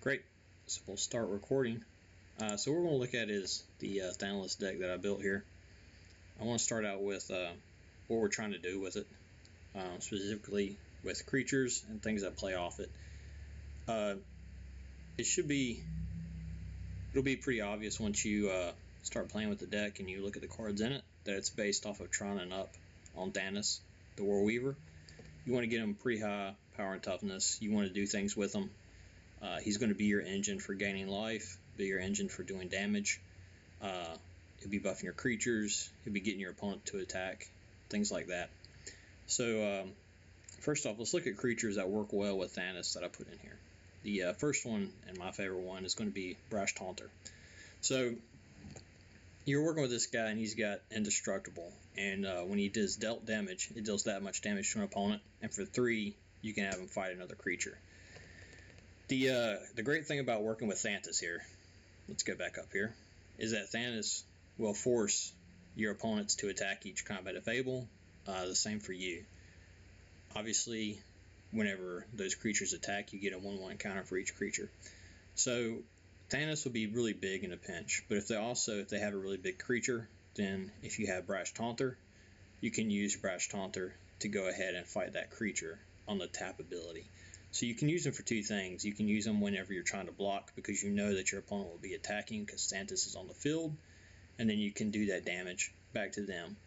Great, so we'll start recording. So what we're going to look at is the Thantis deck that I built here. I want to start out with what we're trying to do with it, specifically with creatures and things that play off it. It'll be pretty obvious once you start playing with the deck and you look at the cards in it that it's based off of Tron and up on Thantis, the Warweaver. You want to get him pretty high power and toughness. You want to do things with him. He's going to be your engine for gaining life, be your engine for doing damage. He'll be buffing your creatures, he'll be getting your opponent to attack, things like that. So first off, let's look at creatures that work well with Thantis that I put in here. The first one, and my favorite one, is going to be Brash Taunter. So you're working with this guy and he's got indestructible, and when he does dealt damage, it deals that much damage to an opponent, and for 3 you can have him fight another creature. The great thing about working with Thantis here, let's go back up here, is that Thantis will force your opponents to attack each combat if able. The same for you. Obviously, whenever those creatures attack, you get a 1/1 counter for each creature. So Thantis will be really big in a pinch, but if they have a really big creature, then if you have Brash Taunter, you can use Brash Taunter to go ahead and fight that creature on the tap ability. So you can use them for 2 things. You can use them whenever you're trying to block because you know that your opponent will be attacking because Thantis is on the field, and then you can do that damage back to them.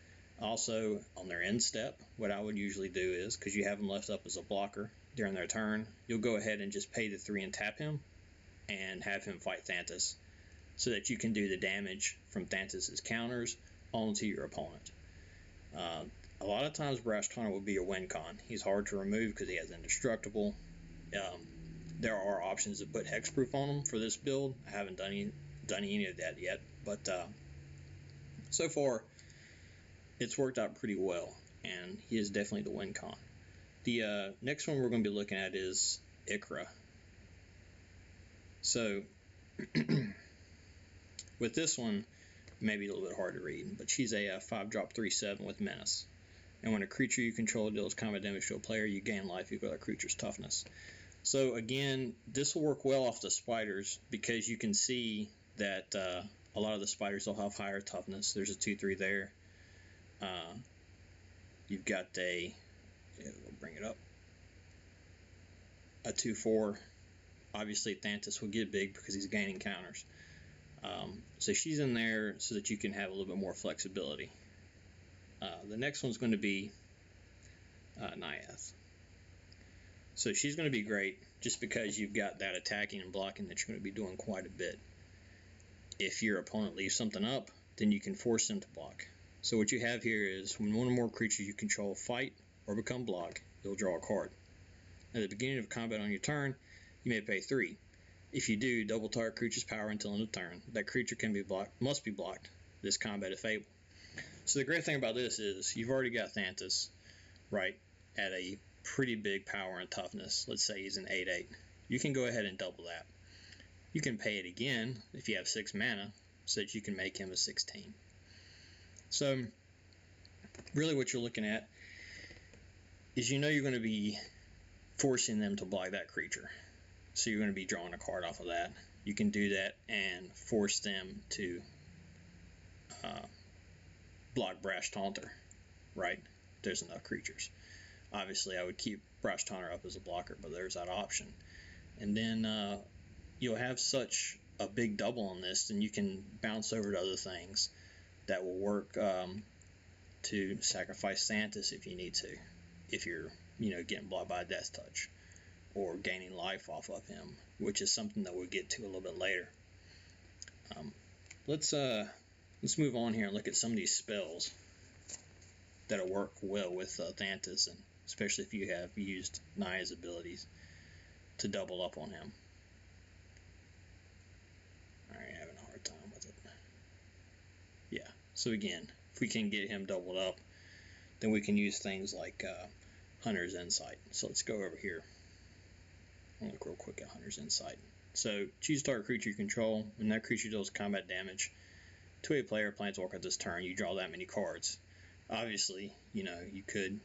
Also, on their end step, what I would usually do is, because you have them left up as a blocker during their turn, you'll go ahead and just pay the 3 and tap him and have him fight Thantis so that you can do the damage from Thantis' counters onto your opponent. A lot of times Brash Taunter will be your win con. He's hard to remove because he has indestructible. There are options to put hexproof on him for this build. I haven't done any of that yet, but so far it's worked out pretty well, and he is definitely the win con. The next one we're going to be looking at is Ikra. So with this one, maybe a little bit hard to read, but she's a 5-drop 3/7 with menace. And when a creature you control deals combat damage to a player, you gain life equal to that creature's toughness. So again, this will work well off the spiders because you can see that a lot of the spiders will have higher toughness. There's a 2/3 there. You've got we'll bring it up, a 2/4. Obviously Thantis will get big because he's gaining counters. So she's in there so that you can have a little bit more flexibility. The next one's going to be Naiath. So she's going to be great just because you've got that attacking and blocking that you're going to be doing quite a bit. If your opponent leaves something up, then you can force them to block. So what you have here is when one or more creatures you control fight or become blocked, you'll draw a card. At the beginning of combat on your turn, you may pay 3. If you do, double target creature's power until end of turn. That creature must be blocked this combat if able. So the great thing about this is you've already got Thantis, right, at a pretty big power and toughness. Let's say he's an 8/8. You can go ahead and double that. You can pay it again if you have 6 mana so that you can make him a 16. So really what you're looking at is you're going to be forcing them to block that creature. So you're going to be drawing a card off of that. You can do that and force them to block Brash Taunter, right? There's enough creatures. Obviously, I would keep Brash Taunter up as a blocker, but there's that option. And then you'll have such a big double on this, and you can bounce over to other things that will work to sacrifice Thantis if you need to, if you're getting blocked by a Death Touch or gaining life off of him, which is something that we'll get to a little bit later. Let's move on here and look at some of these spells that'll work well with Thantis, and especially if you have used Naya's abilities to double up on him. Alright, having a hard time with it. Yeah, so again, if we can get him doubled up, then we can use things like Hunter's Insight. So let's go over here. I'll look real quick at Hunter's Insight. So choose target creature you control. When that creature deals combat damage to a player Planeswalker at this turn, you draw that many cards. Obviously, you could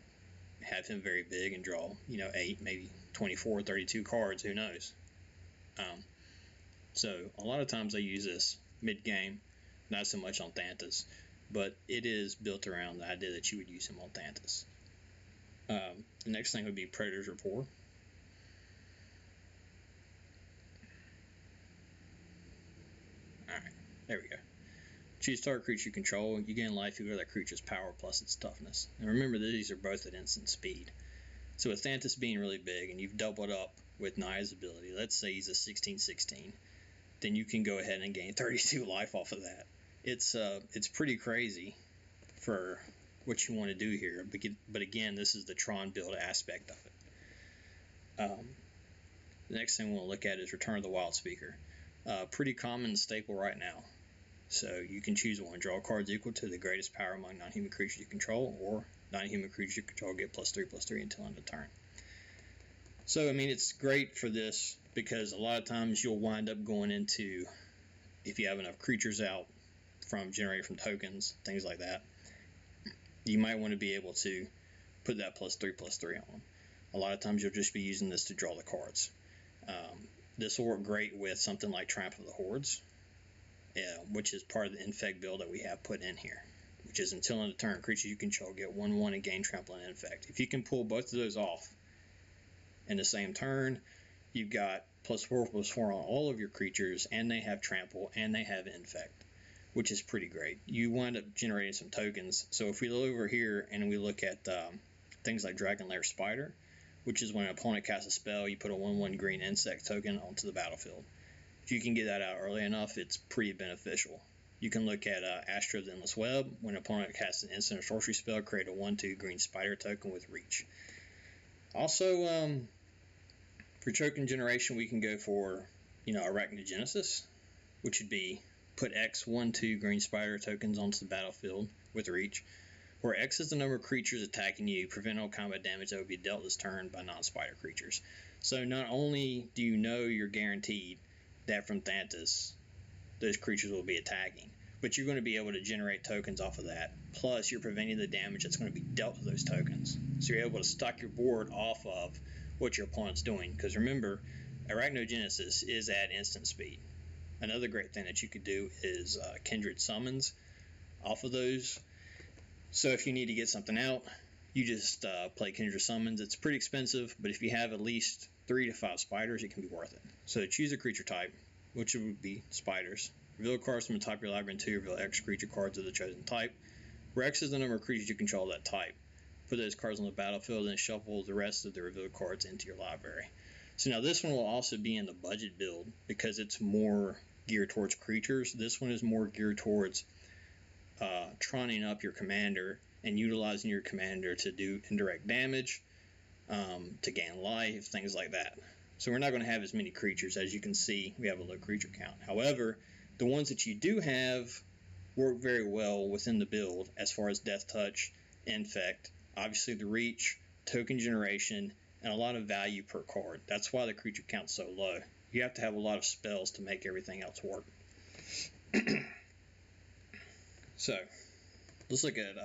have him very big and draw, 8, maybe 24, 32 cards, who knows. So a lot of times I use this mid-game, not so much on Thantis, but it is built around the idea that you would use him on Thantis. The next thing would be Predator's Rapport. Alright, there we go. Choose target creature you control. You gain life equal to that creature's power plus its toughness. And remember, these are both at instant speed. So with Thantis being really big and you've doubled up with Naya's ability, let's say he's a 16/16, then you can go ahead and gain 32 life off of that. It's pretty crazy for what you want to do here. But again, this is the Tron build aspect of it. The next thing we'll look at is Return of the Wild Speaker. Pretty common staple right now. So you can choose one. Draw cards equal to the greatest power among non-human creatures you control, or non-human creatures you control get +3/+3 until end of turn. So, I mean, it's great for this because a lot of times you'll wind up going into, if you have enough creatures out generated from tokens, things like that, you might want to be able to put that +3/+3 on them. A lot of times you'll just be using this to draw the cards. This will work great with something like Triumph of the Hordes, which is part of the infect build that we have put in here, which is until end of turn, creatures you control get 1/1 and gain trample and infect. If you can pull both of those off in the same turn, you've got +4/+4 on all of your creatures, and they have trample and they have infect, which is pretty great. You wind up generating some tokens. So if we look over here and we look at things like Dragon Lair Spider, which is when an opponent casts a spell, you put a 1/1 green insect token onto the battlefield. If you can get that out early enough, it's pretty beneficial. You can look at Astro's Endless Web. When an opponent casts an instant or sorcery spell, create a 1/2 green spider token with reach. Also, for token generation, we can go for, Arachnogenesis, which would be put X 1/2 green spider tokens onto the battlefield with reach, where X is the number of creatures attacking you, prevent all combat damage that would be dealt this turn by non-spider creatures. So not only do you know you're guaranteed that from Thantis those creatures will be attacking, but you're going to be able to generate tokens off of that, plus you're preventing the damage that's going to be dealt to those tokens. So you're able to stock your board off of what your opponent's doing, because remember, Arachnogenesis is at instant speed. Another great thing that you could do is Kindred Summons off of those. So if you need to get something out, you just play Kindred Summons. It's pretty expensive, but if you have at least 3 to 5 spiders, it can be worth it. So choose a creature type, which would be spiders. Reveal cards from the top of your library until you reveal X creature cards of the chosen type, where X is the number of creatures you control of that type. Put those cards on the battlefield and shuffle the rest of the revealed cards into your library. So now this one will also be in the budget build because it's more geared towards creatures. This one is more geared towards troning up your commander and utilizing your commander to do indirect damage, to gain life, things like that. So we're not going to have as many creatures. As you can see, we have a low creature count. However, the ones that you do have work very well within the build as far as Death Touch, Infect, obviously the reach, token generation, and a lot of value per card. That's why the creature count's so low. You have to have a lot of spells to make everything else work. So let's look at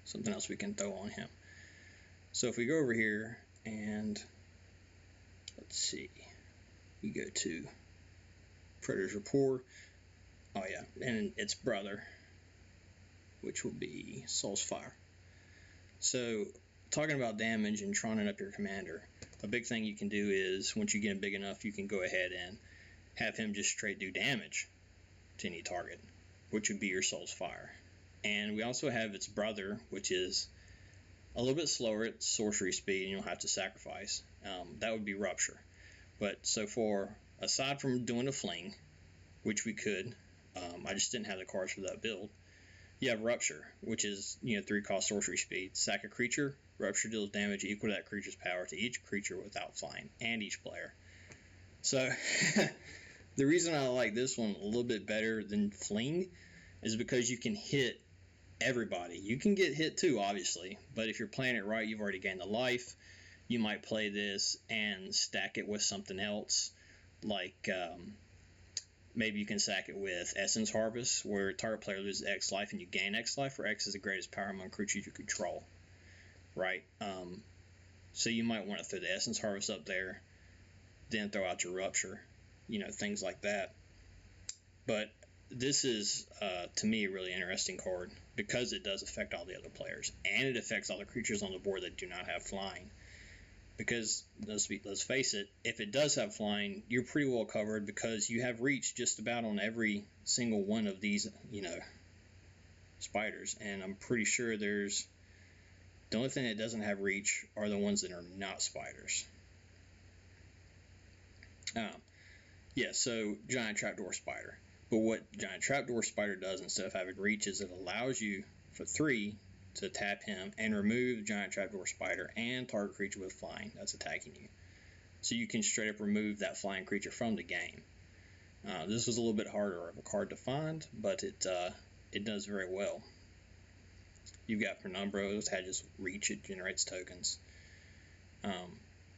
something else we can throw on him. So if we go over here and let's see, we go to Predator's Rapport. Oh yeah, and its brother, which will be Soul's Fire. So talking about damage and troning up your commander, a big thing you can do is once you get him big enough, you can go ahead and have him just straight do damage to any target, which would be your Soul's Fire. And we also have its brother, which is a little bit slower at sorcery speed, and you'll have to sacrifice. That would be Rupture. But so far, aside from doing a fling, which we could, I just didn't have the cards for that build. You have Rupture, which is 3-cost sorcery speed. Sack a creature. Rupture deals damage equal to that creature's power to each creature without flying, and each player. So the reason I like this one a little bit better than fling is because you can hit everybody. You can get hit too, obviously, but if you're playing it right, you've already gained a life. You might play this and stack it with something else, like maybe you can stack it with Essence Harvest, where target player loses X life and you gain X life, where X is the greatest power among creatures you control, right? So you might want to throw the Essence Harvest up there, then throw out your Rupture, things like that. But this is, to me, a really interesting card because it does affect all the other players, and it affects all the creatures on the board that do not have flying. Because, let's face it, if it does have flying, you're pretty well covered because you have reach just about on every single one of these, spiders. And I'm pretty sure the only thing that doesn't have reach are the ones that are not spiders. So Giant Trapdoor Spider. But what Giant Trapdoor Spider does instead of having reach is it allows you for 3 to tap him and remove Giant Trapdoor Spider and target creature with flying that's attacking you. So you can straight up remove that flying creature from the game. This was a little bit harder of a card to find, but it does very well. You've got Penumbra, which has just reach, it generates tokens.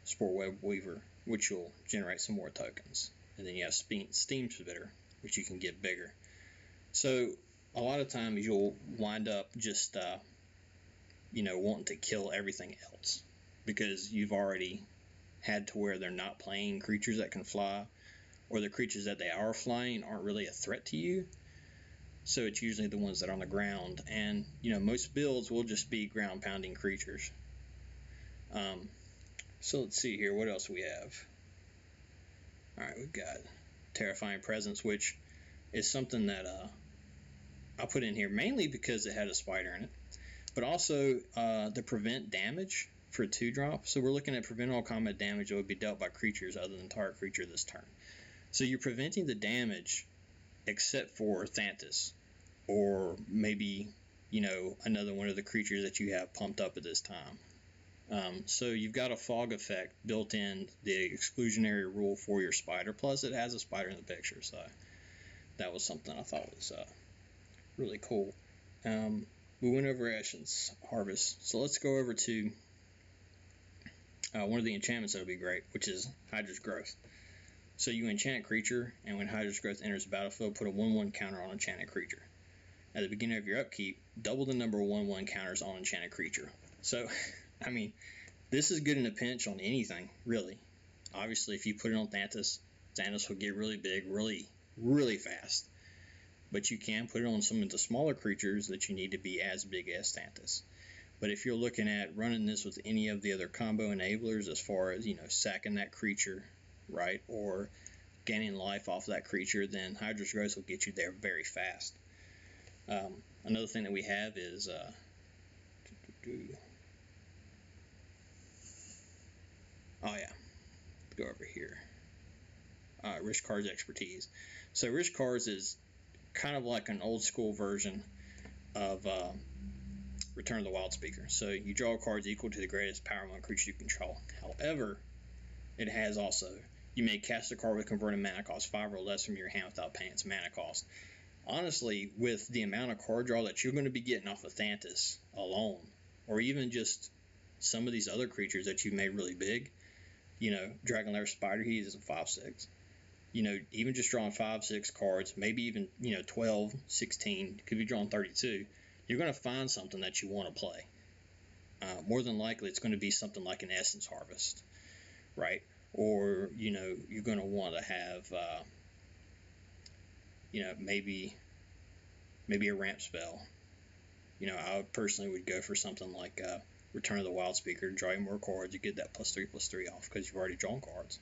Spore Weaver, which will generate some more tokens. And then you have Steam Spitter, which you can get bigger. So a lot of times you'll wind up just wanting to kill everything else because you've already had to where they're not playing creatures that can fly, or the creatures that they are flying aren't really a threat to you. So it's usually the ones that are on the ground, and most builds will just be ground pounding creatures. So let's see here, what else we have. Alright, we've got Terrifying Presence, which is something that I put in here mainly because it had a spider in it, but also the prevent damage for a 2-drop. So we're looking at prevent all combat damage that would be dealt by creatures other than target creature this turn. So you're preventing the damage except for Thantis, or maybe another one of the creatures that you have pumped up at this time. So you've got a fog effect built in the exclusionary rule for your spider, plus it has a spider in the picture, so that was something I thought was really cool. We went over Ashen's Harvest, so let's go over to one of the enchantments that would be great, which is Hydra's Growth. So you enchant creature, and when Hydra's Growth enters the battlefield, put a 1/1 counter on enchanted creature. At the beginning of your upkeep, double the number of 1/1 counters on enchanted creature. So, I mean, this is good in a pinch on anything, really. Obviously, if you put it on Thantis, Thantis will get really big, really, really fast. But you can put it on some of the smaller creatures that you need to be as big as Thantis. But if you're looking at running this with any of the other combo enablers, as far as, sacking that creature, right, or gaining life off that creature, then Hydra's Growth will get you there very fast. Another thing that we have is go over here. Rishkar's Expertise. So Rishkar's is kind of like an old school version of Return of the Wild Speaker. So you draw cards equal to the greatest power among creatures you control. However, it has also, you may cast a card with converted mana cost 5 or less from your hand without paying its mana cost. Honestly, with the amount of card draw that you're going to be getting off of Thantis alone, or even just some of these other creatures that you've made really big, Dragonlair Spider, he is a 5/6. Even just drawing 5-6 cards, maybe even 12, 16, could be drawing 32. You're going to find something that you want to play. More than likely, it's going to be something like an Essence Harvest, right? Or you're going to want to have maybe a ramp spell. I personally would go for something like Return of the Wild Speaker, draw you more cards, you get that +3/+3 off because you've already drawn cards.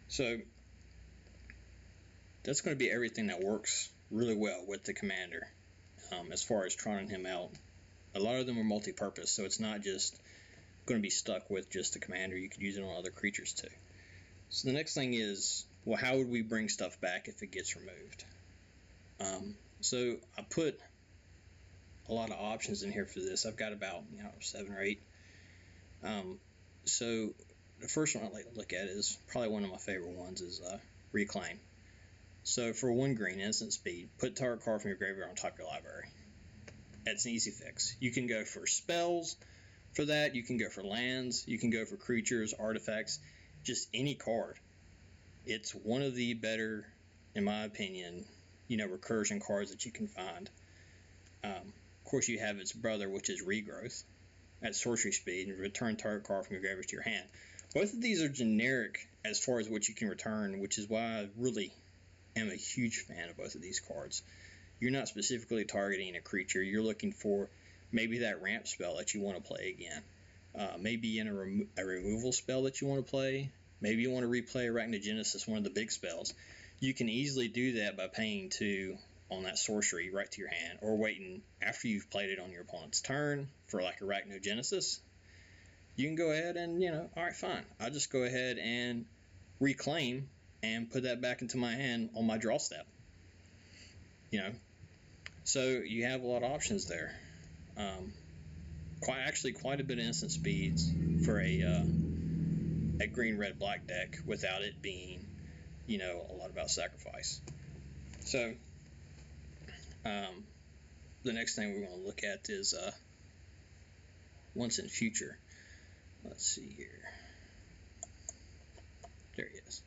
So that's going to be everything that works really well with the commander. As far as trotting him out, a lot of them are multi-purpose, so it's not just going to be stuck with just the commander. You could use it on other creatures too. So the next thing is, well, how would we bring stuff back if it gets removed? So I put a lot of options in here for this. I've got about 7 or 8. So the first one I'd like to look at is probably one of my favorite ones is Reclaim. So for 1 green, instant speed, put target card from your graveyard on top of your library. That's an easy fix. You can go for spells for that. You can go for lands. You can go for creatures, artifacts, just any card. It's one of the better, in my opinion, recursion cards that you can find. Of course, you have its brother, which is Regrowth, at sorcery speed, and return target card from your graveyard to your hand. Both of these are generic as far as what you can return, which is why I really am a huge fan of both of these cards. You're not specifically targeting a creature. You're looking for maybe that ramp spell that you want to play again. Maybe in a removal spell that you want to play. Maybe you want to replay Arachnogenesis, one of the big spells. You can easily do that by paying 2 on that sorcery right to your hand, or waiting after you've played it on your opponent's turn for like Arachnogenesis. You can go ahead and, alright, fine. I'll just go ahead and reclaim and put that back into my hand on my draw step. So you have a lot of options there. Quite a bit of instant speeds for a green, red, black deck without it being, a lot about sacrifice. So the next thing we're going to look at is once in future. Let's see here. There he is.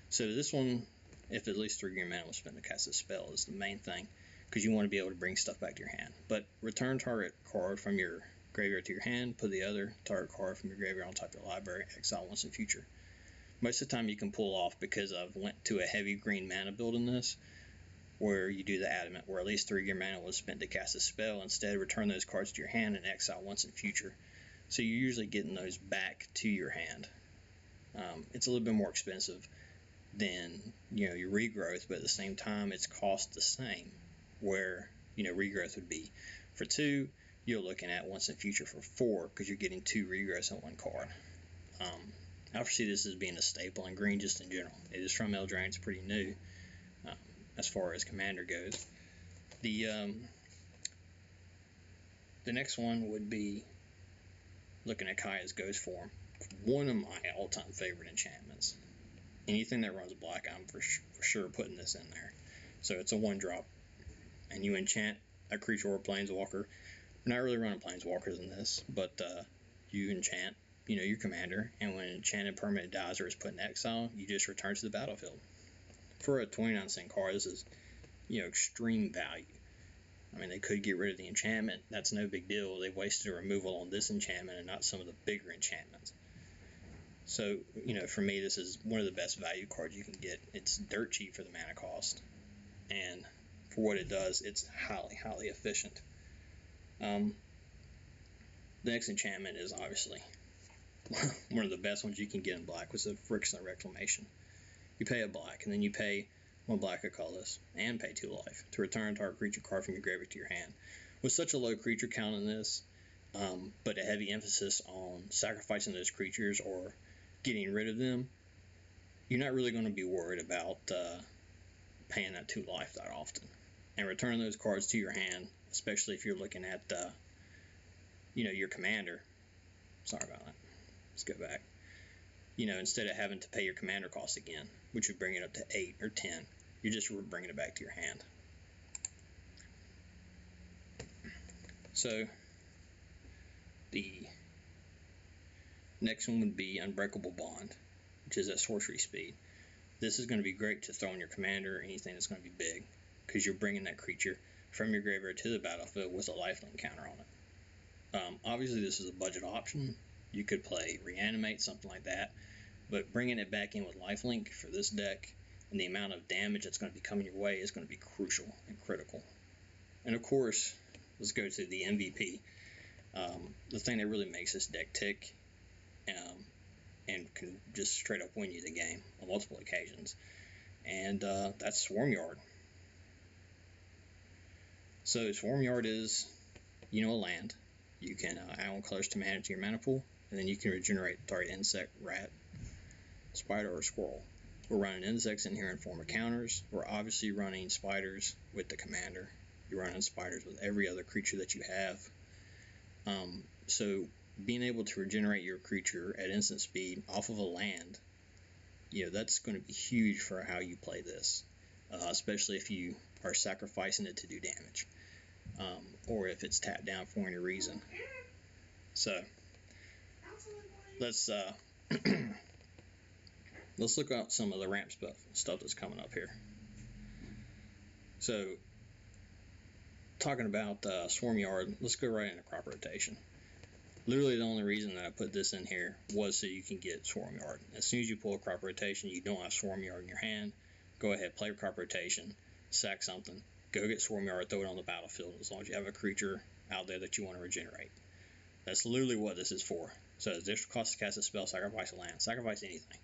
So this one, if at least 3 green mana was spent to cast a spell, is the main thing, because you want to be able to bring stuff back to your hand. But return target card from your graveyard to your hand, put the other target card from your graveyard on top of your library, exile once in future. Most of the time you can pull off, because I've went to a heavy green mana build in this, where you do the adamant, where at least 3 green mana was spent to cast a spell. Instead, return those cards to your hand and exile once in future. So you're usually getting those back to your hand. It's a little bit more expensive than your regrowth, but at the same time it's cost the same, where regrowth would be for 2, you're looking at once in future for 4, because you're getting 2 regrowths on 1 card. I foresee this as being a staple in green just in general. It is from Eldraine, it's pretty new as far as commander goes. The next one would be looking at Kaya's Ghost Form. One of my all-time favorite enchantments. Anything that runs black, I'm for sure putting this in there. So it's a 1-drop, and you enchant a creature or planeswalker. We're not really running planeswalkers in this, but you enchant, your commander, and when an enchanted permanent dies or is put in exile, you just return to the battlefield. For a 29-cent card, this is, extreme value. I mean, they could get rid of the enchantment. That's no big deal. They wasted a removal on this enchantment and not some of the bigger enchantments. So, for me, this is one of the best value cards you can get. It's dirt cheap for the mana cost. And for what it does, it's highly, highly efficient. The next enchantment is obviously one of the best ones you can get in black, was the Friction Reclamation. You pay a black, and then you pay 1 black, a colorless, and pay 2 life to return target creature card from your graveyard to your hand. With such a low creature count in this, but a heavy emphasis on sacrificing those creatures or getting rid of them, you're not really going to be worried about paying that 2 life that often. And returning those cards to your hand, especially if you're looking at your commander. Sorry about that. Let's go back. Instead of having to pay your commander cost again, which would bring it up to 8 or 10, you're just bringing it back to your hand. So the next one would be Unbreakable Bond, which is at sorcery speed. This is going to be great to throw in your commander or anything that's going to be big, because you're bringing that creature from your graveyard to the battlefield with a lifelink counter on it. Obviously, this is a budget option. You could play Reanimate, something like that, but bringing it back in with lifelink for this deck and the amount of damage that's going to be coming your way is going to be crucial and critical. And of course, let's go to the MVP. The thing that really makes this deck tick and can just straight up win you the game on multiple occasions, and that's Swarmyard. So Swarmyard is, a land. You can add 1 colors to mana to your mana pool, and then you can regenerate target insect, rat, spider, or squirrel. We're running insects in here in form of counters. We're obviously running spiders with the commander. You're running spiders with every other creature that you have. So being able to regenerate your creature at instant speed off of a land, that's going to be huge for how you play this, especially if you are sacrificing it to do damage, or if it's tapped down for any reason. So let's let's look at some of the ramp stuff that's coming up here. So talking about Swarmyard, let's go right into crop rotation. Literally the only reason that I put this in here was so you can get Swarm Yard. As soon as you pull a crop rotation, you don't have Swarm Yard in your hand, go ahead, play a crop rotation, sack something, go get Swarm Yard, throw it on the battlefield, as long as you have a creature out there that you want to regenerate. That's literally what this is for. So as this cost to cast a spell, sacrifice a land, sacrifice anything.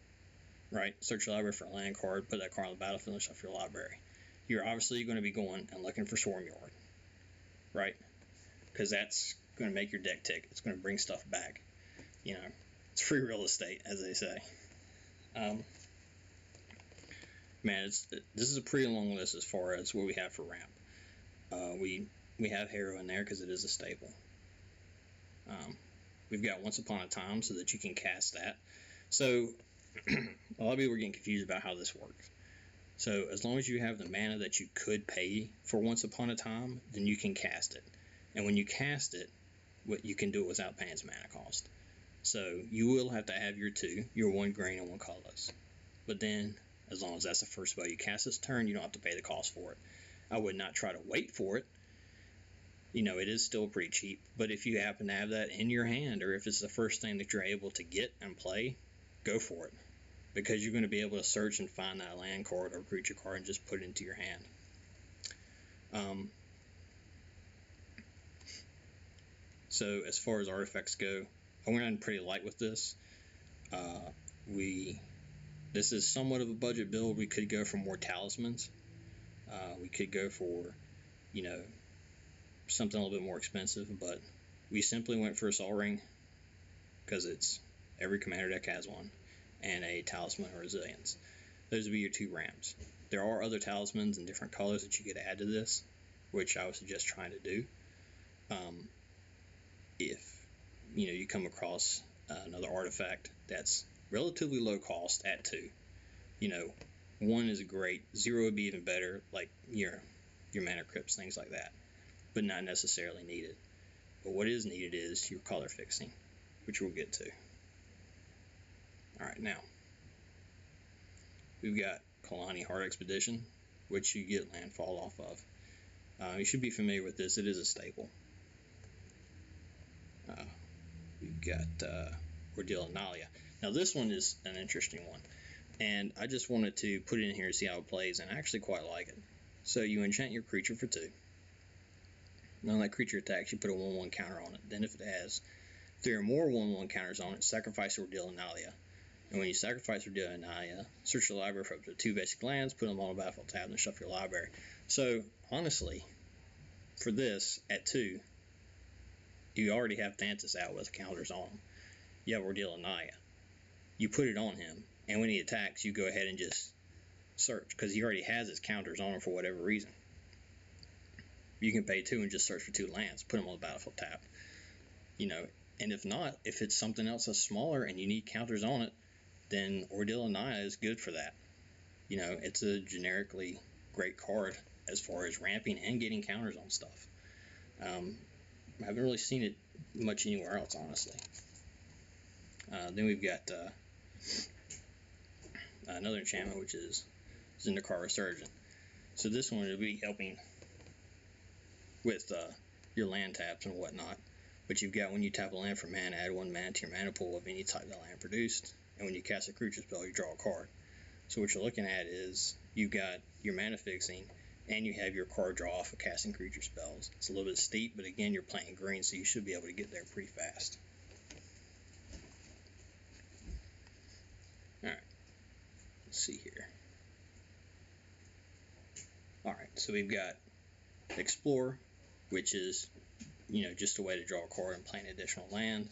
Right? Search your library for a land card, put that card on the battlefield and shuffle your library. You're obviously going to be going and looking for Swarm Yard. Right? Because that's going to make your deck tick. It's going to bring stuff back. You know, it's free real estate, as they say. Man, this is a pretty long list as far as what we have for ramp. We have Hero in there because it is a staple. We've got Once Upon a Time so that you can cast that. So a lot of people are getting confused about how this works. So as long as you have the mana that you could pay for Once Upon a Time, then you can cast it. And when you cast it, you can do it without paying its mana cost. So you will have to have your 2, your 1 green and 1 colorless. But then, as long as that's the first spell you cast this turn, you don't have to pay the cost for it. I would not try to wait for it. You know, it is still pretty cheap. But if you happen to have that in your hand, or if it's the first thing that you're able to get and play, go for it. Because you're going to be able to search and find that land card or creature card and just put it into your hand. So as far as artifacts go, I went on pretty light with this. This is somewhat of a budget build. We could go for more talismans. We could go for, you know, something a little bit more expensive, but we simply went for a Sol Ring because every commander deck has one, and a Talisman of Resilience. Those would be your 2 ramps. There are other talismans in different colors that you could add to this, which I would suggest trying to do. If you come across another artifact that's relatively low cost at 2, 1 is great, 0 would be even better, like your mana crypts, things like that, but not necessarily needed. But what is needed is your color fixing, which we'll get to. Alright, now we've got Kalani Heart Expedition, which you get landfall off of. You should be familiar with this. It is a staple. We've got Ordeal Analia. Now this one is an interesting one, and I just wanted to put it in here to see how it plays, and I actually quite like it. So you enchant your creature for 2. Now that creature attacks, you put a 1/1 counter on it. Then if there are more 1/1 counters on it, sacrifice Ordeal Analia. And when you sacrifice Ordeal Analia, search your library for up to 2 basic lands, put them on a battlefield tab, and shuffle your library. So honestly, for this at 2, you already have Thantis out with counters on him. You have Ordeal Analia. You put it on him, and when he attacks, you go ahead and just search, because he already has his counters on him for whatever reason. You can pay 2 and just search for 2 lands, put them on the battlefield tab. And if not, if it's something else that's smaller and you need counters on it, then Ordeal Analia is good for that. It's a generically great card as far as ramping and getting counters on stuff. I haven't really seen it much anywhere else, honestly. Then we've got another enchantment, which is Zendikar Resurgent. So this one will be helping with your land taps and whatnot. But you've got, when you tap a land for mana, add 1 mana to your mana pool of any type that land produced. And when you cast a creature spell, you draw a card. So what you're looking at is you've got your mana fixing, and you have your card draw off of casting creature spells. It's a little bit steep, but again, you're playing green, so you should be able to get there pretty fast. Alright, let's see here. Alright, so we've got Explore, which is, just a way to draw a card and play an additional land.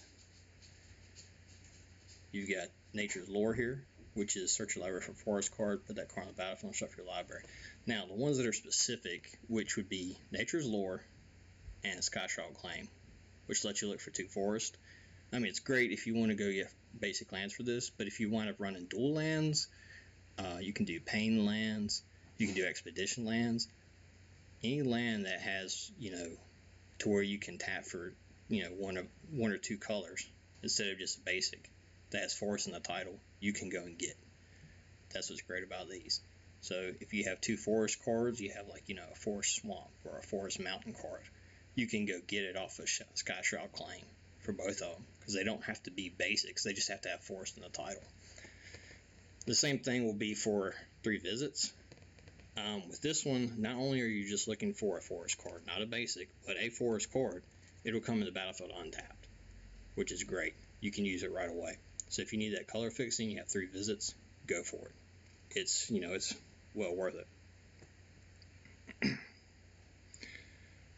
You've got Nature's Lore here, which is search your library for forest card, put that card on the battlefield, and shuffle your library. Now, the ones that are specific, which would be Nature's Lore and Skyshroud Claim, which lets you look for 2 forest. I mean, it's great if you want to go get basic lands for this, but if you wind up running dual lands, you can do Pain lands, you can do Expedition lands. Any land that has, to where you can tap for, one or 2 colors instead of just a basic that has forest in the title, you can go and get. That's what's great about these. So if you have 2 forest cards, you have a forest swamp or a forest mountain card, you can go get it off of Skyshroud Claim for both of them, because they don't have to be basics, they just have to have forest in the title. The same thing will be for 3 visits. With this one, not only are you just looking for a forest card, not a basic, but a forest card, it'll come in the battlefield untapped, which is great. You can use it right away. So if you need that color fixing, you have 3 visits, go for it. It's, it's well worth it.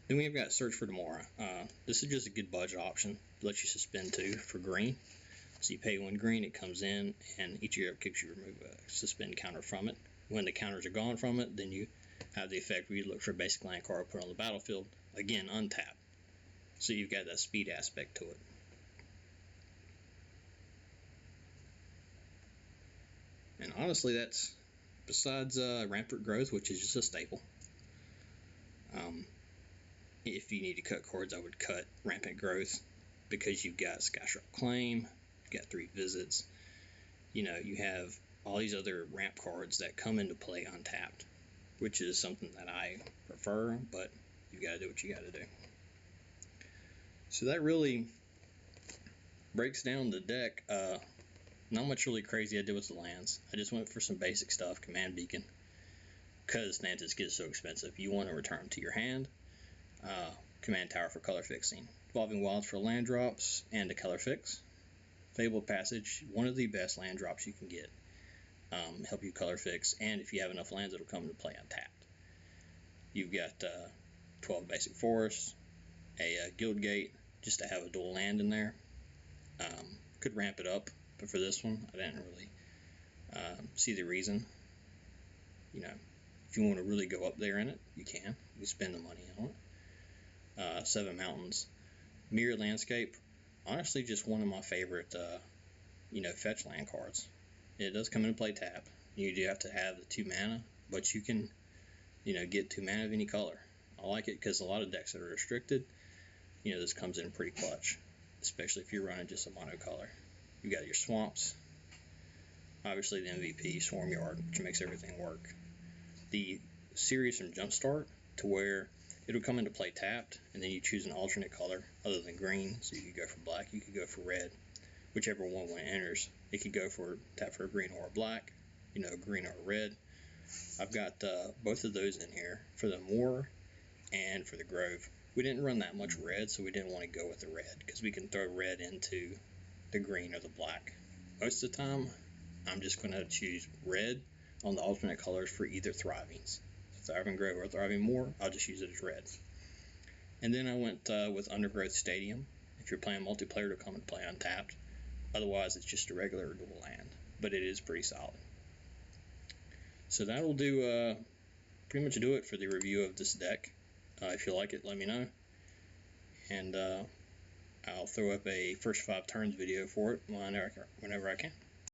Then we've got Search for Tomorrow. This is just a good budget option. It lets you suspend 2 for green. So you pay 1 green, it comes in, and each of your upkeeps you remove a suspend counter from it. When the counters are gone from it, then you have the effect where you look for a basic land card, put on the battlefield, again untapped. So you've got that speed aspect to it. And honestly, that's, besides Rampant Growth, which is just a staple. If you need to cut cards, I would cut Rampant Growth, because you've got Skystrap Claim, you've got 3 visits. You have all these other ramp cards that come into play untapped, which is something that I prefer, but you got to do what you got to do. So that really breaks down the deck. Not much really crazy I did with the lands. I just went for some basic stuff, Command Beacon, because Thantis gets so expensive. You want to return to your hand. Command Tower for color fixing. Evolving Wilds for land drops and a color fix. Fabled Passage, one of the best land drops you can get. Help you color fix, and if you have enough lands, it'll come into play untapped. You've got 12 basic forests, a guild gate, just to have a dual land in there. Could ramp it up, but for this one, I didn't really see the reason. If you want to really go up there in it, you can. You spend the money on it. 7 mountains. Mirror Landscape, honestly, just one of my favorite, fetch land cards. It does come into play tap. You do have to have the 2 mana, but you can, get 2 mana of any color. I like it because a lot of decks that are restricted, this comes in pretty clutch, especially if you're running just a mono color. You got your swamps, obviously the MVP, Swarm Yard, which makes everything work. The series from Jumpstart, to where it'll come into play tapped, and then you choose an alternate color other than green. So you could go for black, you could go for red, whichever one when it enters. It could go for tap for a green or a black, green or red. I've got both of those in here for the Moor and for the Grove. We didn't run that much red, so we didn't want to go with the red, because we can throw red into the green or the black. Most of the time, I'm just going to choose red on the alternate colors for either Thrivings. Thriving Grove or Thriving Moor, I'll just use it as red. And then I went with Undergrowth Stadium. If you're playing multiplayer, it'll come and play untapped. Otherwise, it's just a regular dual land, but it is pretty solid. So that will do pretty much do it for the review of this deck. If you like it, let me know, and I'll throw up a first 5 turns video for it whenever I can.